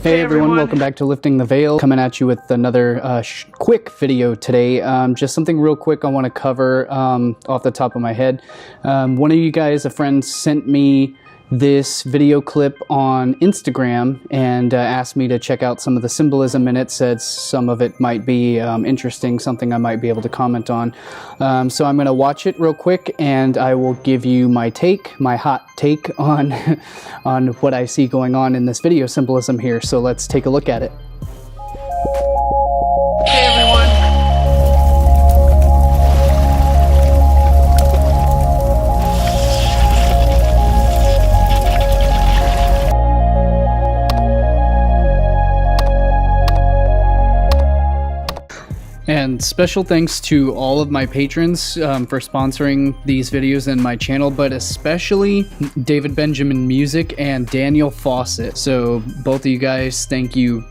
Hey everyone, welcome back to Lifting the Veil. Coming at you with another quick video today. Just something real quick I want to cover off the top of my head. One of you guys, a friend, sent me this video clip on Instagram and asked me to check out some of the symbolism in it, said some of it might be interesting, something I might be able to comment on. So I'm going to watch it real quick and I will give you my take, my hot take on, on what I see going on in this video symbolism here. So let's take a look at it. Hey everyone. And special thanks to all of my patrons for sponsoring these videos in my channel, but especially David Benjamin Music and Daniel Fawcett. So both of you guys, thank you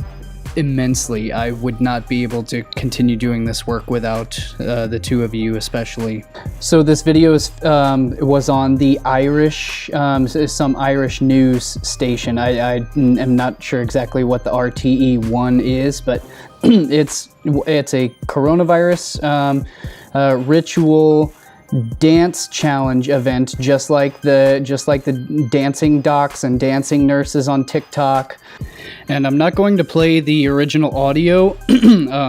immensely. I would not be able to continue doing this work without the two of you especially. So this video is was on the Irish, some Irish news station. I am not sure exactly what the RTE1 is, but it's a coronavirus ritual dance challenge event, just like the dancing docs and dancing nurses on TikTok. And I'm not going to play the original audio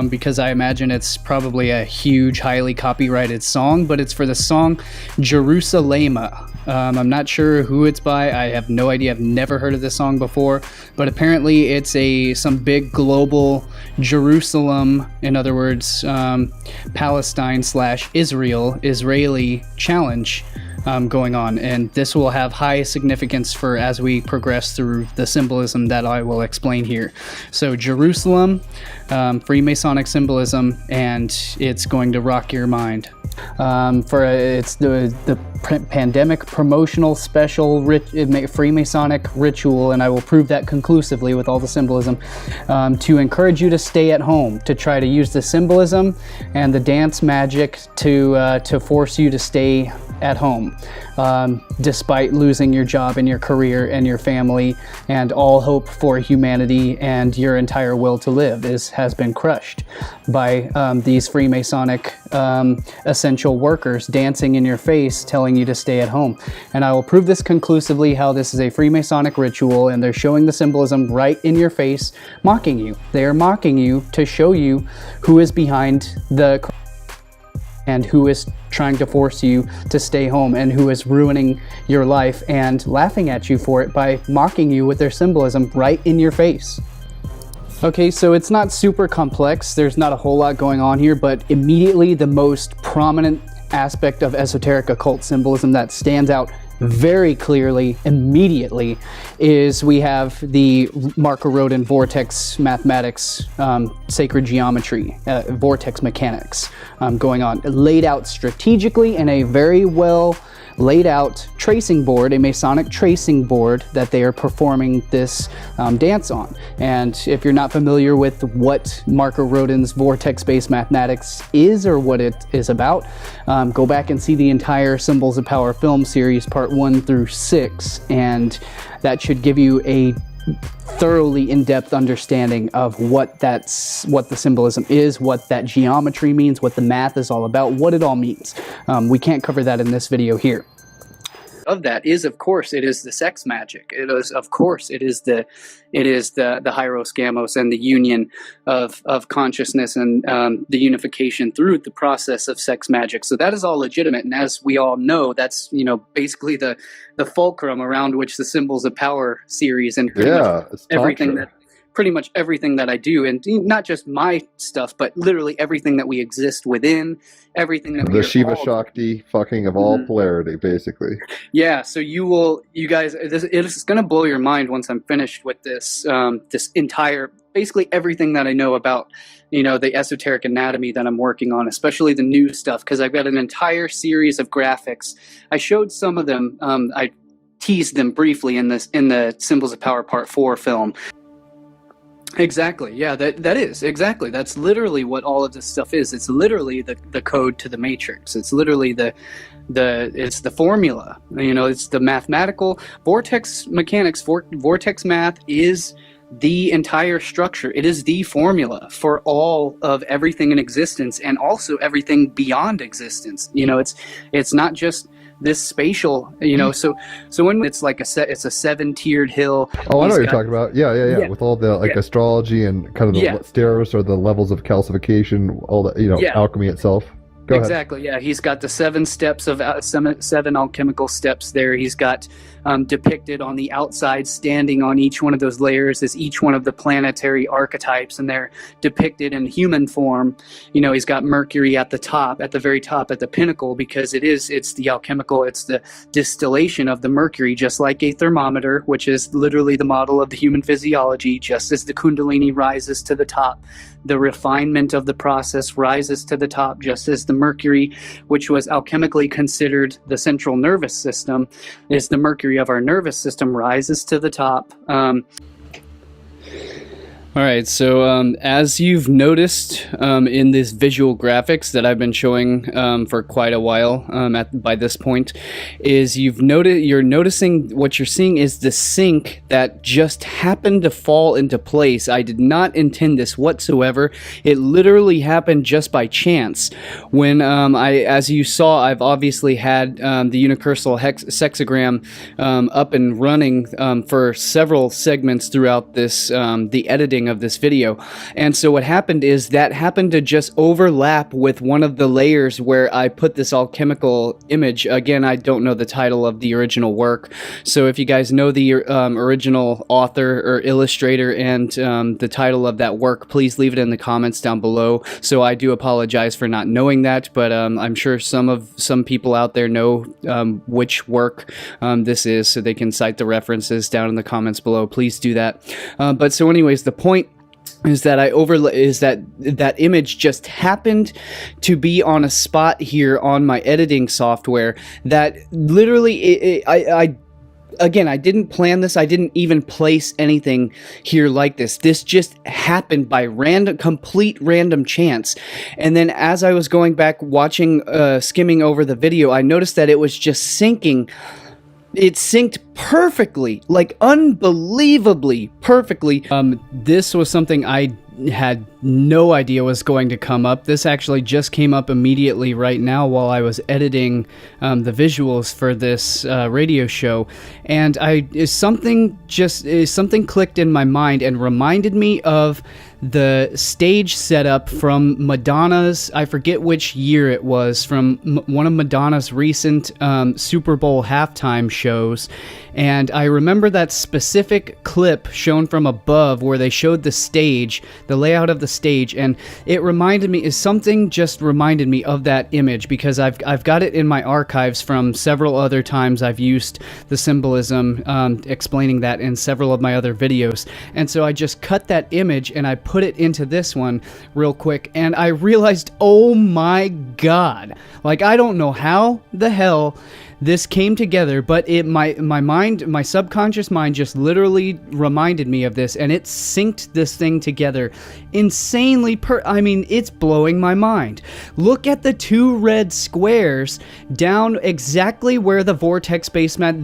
because I imagine it's probably a huge, highly copyrighted song, but it's for the song Jerusalema. I'm not sure who it's by. I have no idea. I've never heard of this song before, but apparently it's some big global Jerusalem, in other words, Palestine/Israeli challenge going on, and this will have high significance for as we progress through the symbolism that I will explain here. So Jerusalem, Freemasonic symbolism, and it's going to rock your mind. It's the pandemic promotional special Freemasonic ritual, and I will prove that conclusively with all the symbolism, to encourage you to stay at home, to try to use the symbolism and the dance magic to force you to stay at home, despite losing your job and your career and your family, and all hope for humanity and your entire will to live has been crushed by these Freemasonic essential workers dancing in your face, telling you to stay at home. And I will prove this conclusively, how this is a Freemasonic ritual, and they're showing the symbolism right in your face, mocking you. They are mocking you to show you who is behind the and who is trying to force you to stay home, and who is ruining your life and laughing at you for it by mocking you with their symbolism right in your face. Okay, so it's not super complex. There's not a whole lot going on here, but immediately the most prominent aspect of esoteric occult symbolism that stands out very clearly immediately is we have the Marco Rodin Vortex mathematics, sacred geometry, vortex mechanics going on, laid out strategically in a very well laid out tracing board, a Masonic tracing board that they are performing this dance on. And if you're not familiar with what Marco Rodin's vortex-based mathematics is or what it is about, go back and see the entire Symbols of Power film series, part 1 through 6, and that should give you a thoroughly in-depth understanding of what the symbolism is, what that geometry means, what the math is all about, what it all means. We can't cover that in this video here. Of that is, of course, it is the sex magic. It is, of course, it is the hieros gamos and the union of consciousness and the unification through the process of sex magic. So that is all legitimate, and as we all know, that's basically the fulcrum around which the Symbols of Power series and pretty much everything that I do, and not just my stuff, but literally everything that we exist within, everything that the Shiva Shakti fucking of all polarity, basically. Yeah, so you guys, it's going to blow your mind once I'm finished with this, this entire, basically everything that I know about, the esoteric anatomy that I'm working on, especially the new stuff, because I've got an entire series of graphics. I showed some of them, I teased them briefly in the Symbols of Power Part 4 film. Exactly. Yeah, that is exactly. That's literally what all of this stuff is. It's literally the code to the matrix. It's literally it's the formula. It's the mathematical vortex mechanics. Vortex math is the entire structure. It is the formula for all of everything in existence, and also everything beyond existence. It's not just this spatial, so when it's like it's a 7-tiered hill. Oh, I know what you're talking about. Yeah. With all the astrology and kind of the stairs or the levels of calcification, all the alchemy itself. Go ahead. Exactly. Yeah, he's got the 7 steps of 7 alchemical steps there. He's got depicted on the outside, standing on each one of those layers, is each one of the planetary archetypes, and they're depicted in human form. He's got Mercury at the top, at the very top, at the pinnacle, because it's the alchemical, it's the distillation of the mercury, just like a thermometer, which is literally the model of the human physiology. Just as the Kundalini rises to the top, the refinement of the process rises to the top, just as the mercury, which was alchemically considered the central nervous system, is the mercury of our nervous system, rises to the top. All right, so as you've noticed in these visual graphics that I've been showing for quite a while by this point, is you're noticing what you're seeing is the sync that just happened to fall into place. I did not intend this whatsoever. It literally happened just by chance. When as you saw, I've obviously had the unicursal sexagram up and running for several segments throughout this the editing of this video, and so what happened is that happened to just overlap with one of the layers where I put this alchemical image. Again, I don't know the title of the original work, so if you guys know the original author or illustrator and the title of that work, please leave it in the comments down below. So I do apologize for not knowing that, but I'm sure some people out there know which work this is, so they can cite the references down in the comments below. Please do that. But so anyways, the point is that that image just happened to be on a spot here on my editing software that literally Again, I didn't plan this. I didn't even place anything here like this. This just happened by complete random chance. And then as I was going back watching, skimming over the video, I noticed that it was just syncing. It synced perfectly, like unbelievably perfectly. This was something I had no idea was going to come up. This actually just came up immediately right now while I was editing the visuals for this radio show, and something clicked in my mind and reminded me of the stage setup from Madonna's, I forget which year it was, from one of Madonna's recent Super Bowl halftime shows. And I remember that specific clip shown from above where they showed the stage, the layout of the stage, and something just reminded me of that image, because I've got it in my archives from several other times I've used the symbolism, explaining that in several of my other videos. And so I just cut that image and I put it into this one real quick, and I realized, oh my god, like I don't know how the hell this came together, but my subconscious mind just literally reminded me of this, and it synced this thing together insanely. I mean, it's blowing my mind. Look at the 2 red squares down exactly where the vortex base mat.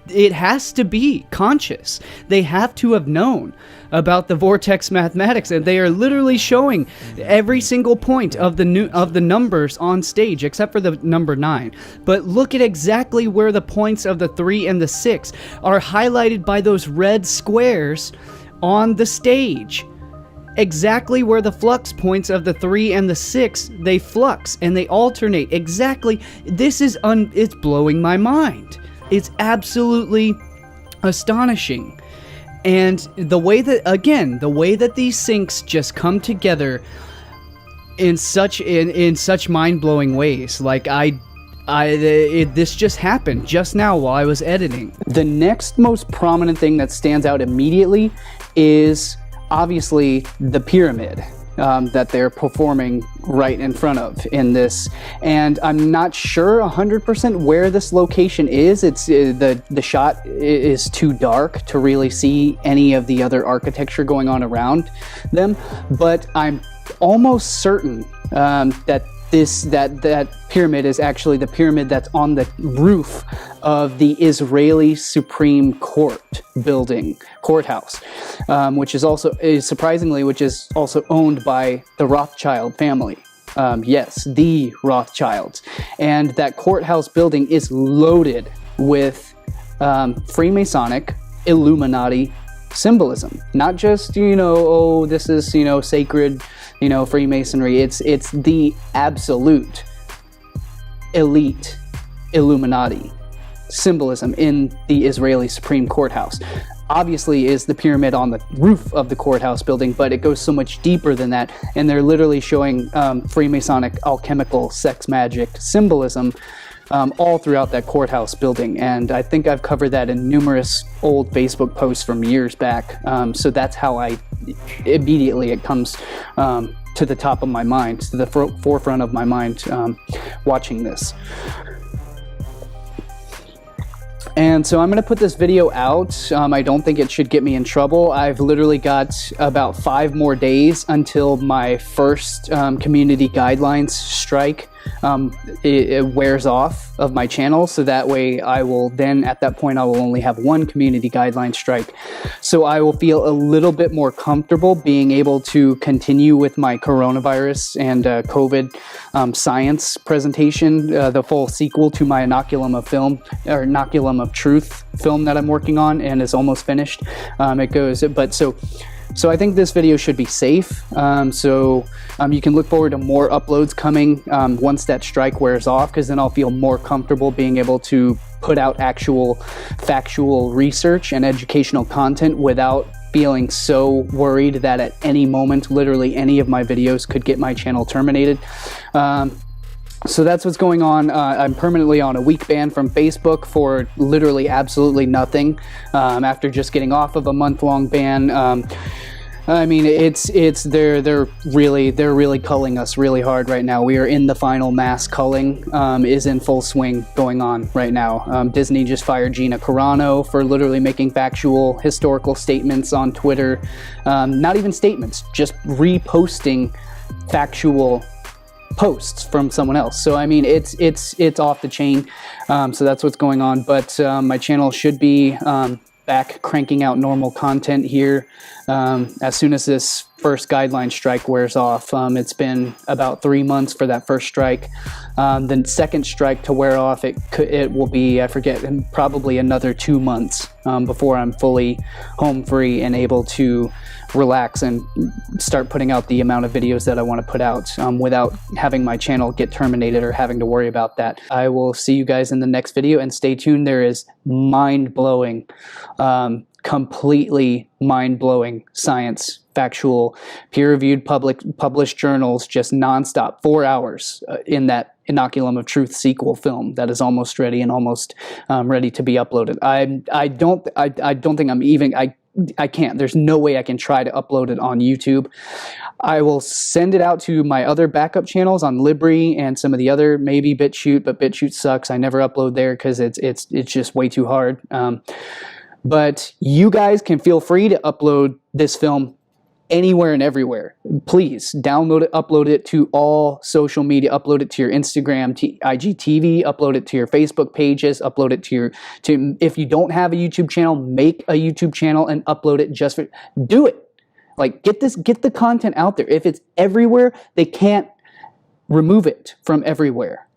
It has to be conscious. They have to have known about the vortex mathematics, and they are literally showing every single point of the numbers on stage except for the number 9. But look at exactly where the points of the 3 and the 6 are highlighted by those red squares on the stage. Exactly where the flux points of the 3 and the 6, they flux and they alternate. Exactly. It's blowing my mind. It's absolutely astonishing. And the way that these syncs just come together in such mind-blowing ways, like this just happened just now while I was editing. The next most prominent thing that stands out immediately is obviously the pyramid that they're performing right in front of in this, and I'm not sure 100% where this location is. It's the shot is too dark to really see any of the other architecture going on around them, but I'm almost certain that that pyramid is actually the pyramid that's on the roof of the Israeli Supreme Court building, courthouse, which is also owned by the Rothschild family. Yes, the Rothschilds. And that courthouse building is loaded with Freemasonic, Illuminati symbolism. Not just, this is, sacred, Freemasonry. It's the absolute elite Illuminati symbolism in the Israeli Supreme Courthouse. Obviously is the pyramid on the roof of the courthouse building, but it goes so much deeper than that, and they're literally showing Freemasonic alchemical sex magic symbolism all throughout that courthouse building. And I think I've covered that in numerous old Facebook posts from years back. So that's how it comes to the top of my mind, to the forefront of my mind watching this. And so I'm going to put this video out. I don't think it should get me in trouble. I've literally got about 5 more days until my first community guidelines strike it wears off of my channel. So that way at that point I will only have 1 community guideline strike. So I will feel a little bit more comfortable being able to continue with my coronavirus and COVID science presentation, the full sequel to my Inoculum of Truth film that I'm working on and is almost finished. So I think this video should be safe. You can look forward to more uploads coming once that strike wears off, because then I'll feel more comfortable being able to put out actual factual research and educational content without feeling so worried that at any moment, literally any of my videos could get my channel terminated. So that's what's going on. I'm permanently on a week ban from Facebook for literally absolutely nothing after just getting off of a month-long ban. I mean, they're really culling us really hard right now. We are in the final mass culling is in full swing going on right now. Disney just fired Gina Carano for literally making factual historical statements on Twitter. Not even statements, just reposting factual posts from someone else. So I mean, it's off the chain. So that's what's going on. But my channel should be back cranking out normal content here as soon as this first guideline strike wears off. It's been about 3 months for that first strike. The second strike to wear off, it will be, I forget, probably another 2 months before I'm fully home free and able to relax and start putting out the amount of videos that I want to put out without having my channel get terminated or having to worry about that. I will see you guys in the next video, and stay tuned. There is mind-blowing, completely mind-blowing science, factual, peer-reviewed, published journals, just nonstop, 4 hours in that Inoculum of Truth sequel film that is almost ready and almost ready to be uploaded. I don't think I'm even, I can't. There's no way I can try to upload it on YouTube. I will send it out to my other backup channels on Libri and some of the other, maybe BitChute, but BitChute sucks. I never upload there because it's just way too hard. But you guys can feel free to upload this film anywhere and everywhere. Please download it, upload it to all social media, upload it to your Instagram, IGTV, upload it to your Facebook pages, upload it to if you don't have a YouTube channel, make a YouTube channel and upload it do it. Like, get the content out there. If it's everywhere, they can't remove it from everywhere.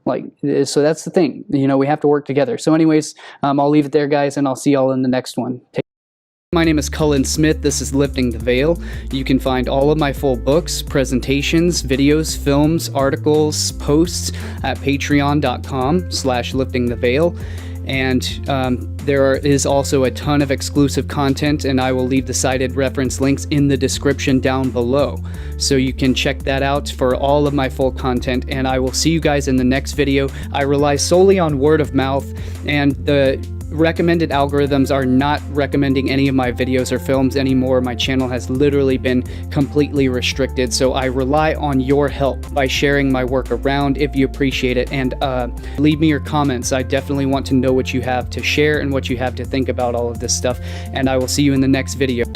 So that's the thing. We have to work together. So anyways, I'll leave it there, guys, and I'll see y'all in the next one. My name is Cullen Smith. This is Lifting the Veil. You can find all of my full books, presentations, videos, films, articles, posts at patreon.com/liftingtheveil. And there is also a ton of exclusive content, and I will leave the cited reference links in the description down below. So you can check that out for all of my full content, and I will see you guys in the next video. I rely solely on word of mouth, and the recommended algorithms are not recommending any of my videos or films anymore. My channel has literally been completely restricted, so I rely on your help by sharing my work around if you appreciate it, and leave me your comments. I definitely want to know what you have to share and what you have to think about all of this stuff, and I will see you in the next video.